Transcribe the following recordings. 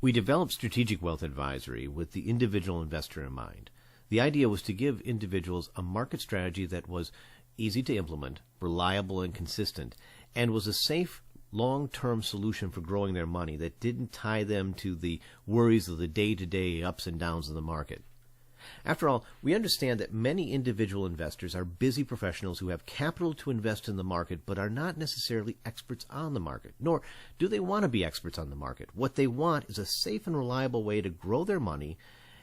We developed Strategic Wealth Advisory with the individual investor in mind. The idea was to give individuals a market strategy that was easy to implement, reliable and consistent, and was a safe, long-term solution for growing their money that didn't tie them to the worries of the day-to-day ups and downs of the market. After all, we understand that many individual investors are busy professionals who have capital to invest in the market but are not necessarily experts on the market, nor do they want to be experts on the market. What they want is a safe and reliable way to grow their money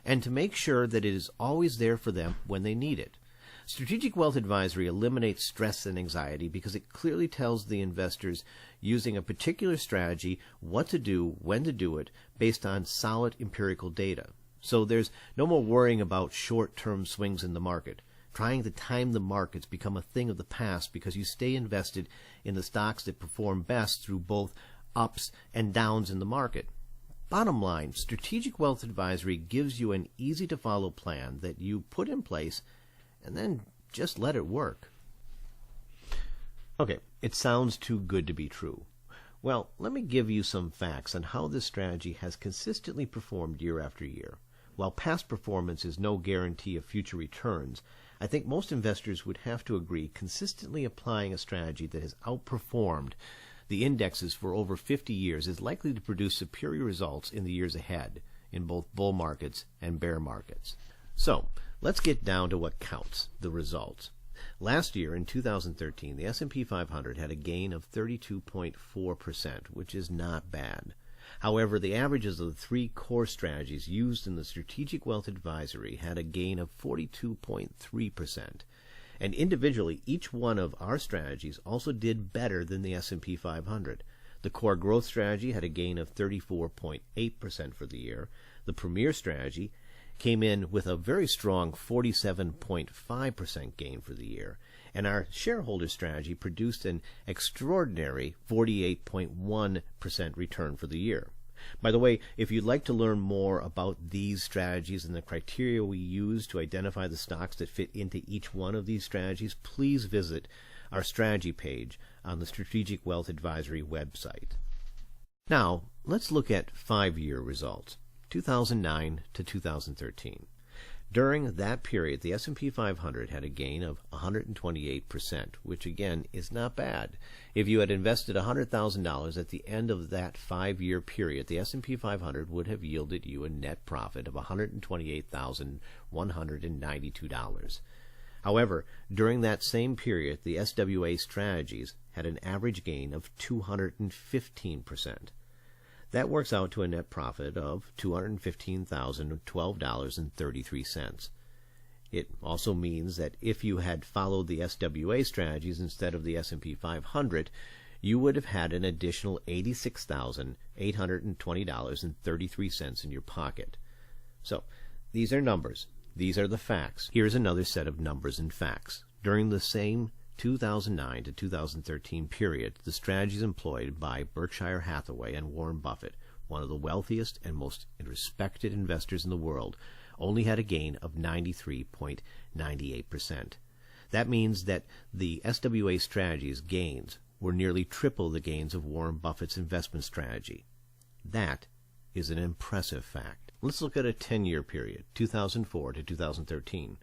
and to make sure that it is always there for them when they need it. Strategic Wealth Advisory eliminates stress and anxiety because it clearly tells the investors using a particular strategy what to do, when to do it, based on solid empirical data. So there's no more worrying about short-term swings in the market. Trying to time the markets become a thing of the past because you stay invested in the stocks that perform best through both ups and downs in the market. Bottom line, Strategic Wealth Advisory gives you an easy-to-follow plan that you put in place and then just let it work. Okay, it sounds too good to be true. Well, let me give you some facts on how this strategy has consistently performed year after year. While past performance is no guarantee of future returns, I think most investors would have to agree consistently applying a strategy that has outperformed the indexes for over 50 years is likely to produce superior results in the years ahead in both bull markets and bear markets. So, let's get down to what counts, the results. Last year, in 2013, the S&P 500 had a gain of 32.4%, which is not bad. However, the averages of the three core strategies used in the Strategic Wealth Advisory had a gain of 42.3%. And individually, each one of our strategies also did better than the S&P 500. The core growth strategy had a gain of 34.8% for the year. The premier strategy came in with a very strong 47.5% gain for the year, and our shareholder strategy produced an extraordinary 48.1% return for the year. By the way, if you'd like to learn more about these strategies and the criteria we use to identify the stocks that fit into each one of these strategies, please visit our strategy page on the Strategic Wealth Advisory website. Now, let's look at 5-year results. 2009 to 2013. During that period, the S&P 500 had a gain of 128%, which again is not bad. If you had invested $100,000 at the end of that 5-year period, the S&P 500 would have yielded you a net profit of $128,192. However, during that same period, the SWA strategies had an average gain of 215%. That works out to a net profit of $215,012.33. It also means that if you had followed the SWA strategies instead of the S&P 500, you would have had an additional $86,820.33 in your pocket. So, these are numbers. These are the facts. Here's another set of numbers and facts. During the same 2009 to 2013 period, the strategies employed by Berkshire Hathaway and Warren Buffett, one of the wealthiest and most respected investors in the world, only had a gain of 93.98%. That means that the SWA strategy's gains were nearly triple the gains of Warren Buffett's investment strategy. That is an impressive fact. Let's look at a 10-year period, 2004 to 2013.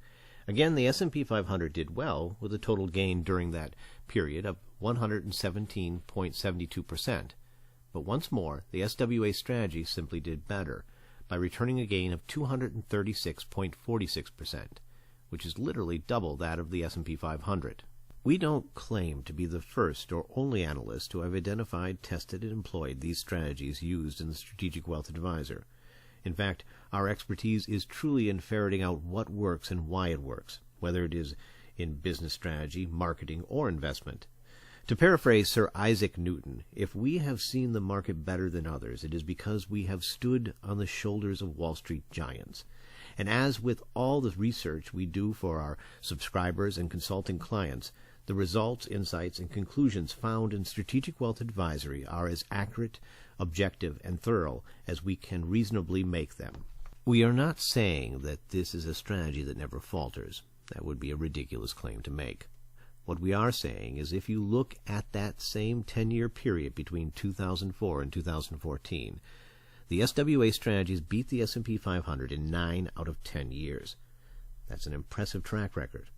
Again, the S&P 500 did well with a total gain during that period of 117.72%. But once more, the SWA strategy simply did better by returning a gain of 236.46%, which is literally double that of the S&P 500. We don't claim to be the first or only analysts to have identified, tested, and employed these strategies used in the Strategic Wealth Advisor. In fact, our expertise is truly in ferreting out what works and why it works, whether it is in business strategy, marketing, or investment. To paraphrase Sir Isaac Newton, if we have seen the market better than others, it is because we have stood on the shoulders of Wall Street giants. And as with all the research we do for our subscribers and consulting clients, the results, insights, and conclusions found in Strategic Wealth Advisory are as accurate, objective, and thorough as we can reasonably make them. We are not saying that this is a strategy that never falters. That would be a ridiculous claim to make. What we are saying is if you look at that same 10-year period between 2004 and 2014, The SWA strategies beat the S&P 500 in 9 out of 10 years. That's an impressive track record.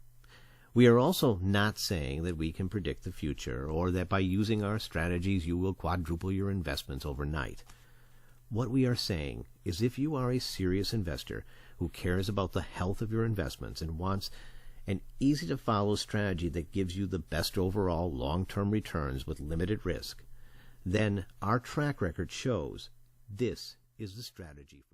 We are also not saying that we can predict the future or that by using our strategies you will quadruple your investments overnight. What we are saying is if you are a serious investor who cares about the health of your investments and wants an easy-to-follow strategy that gives you the best overall long-term returns with limited risk, then our track record shows this is the strategy.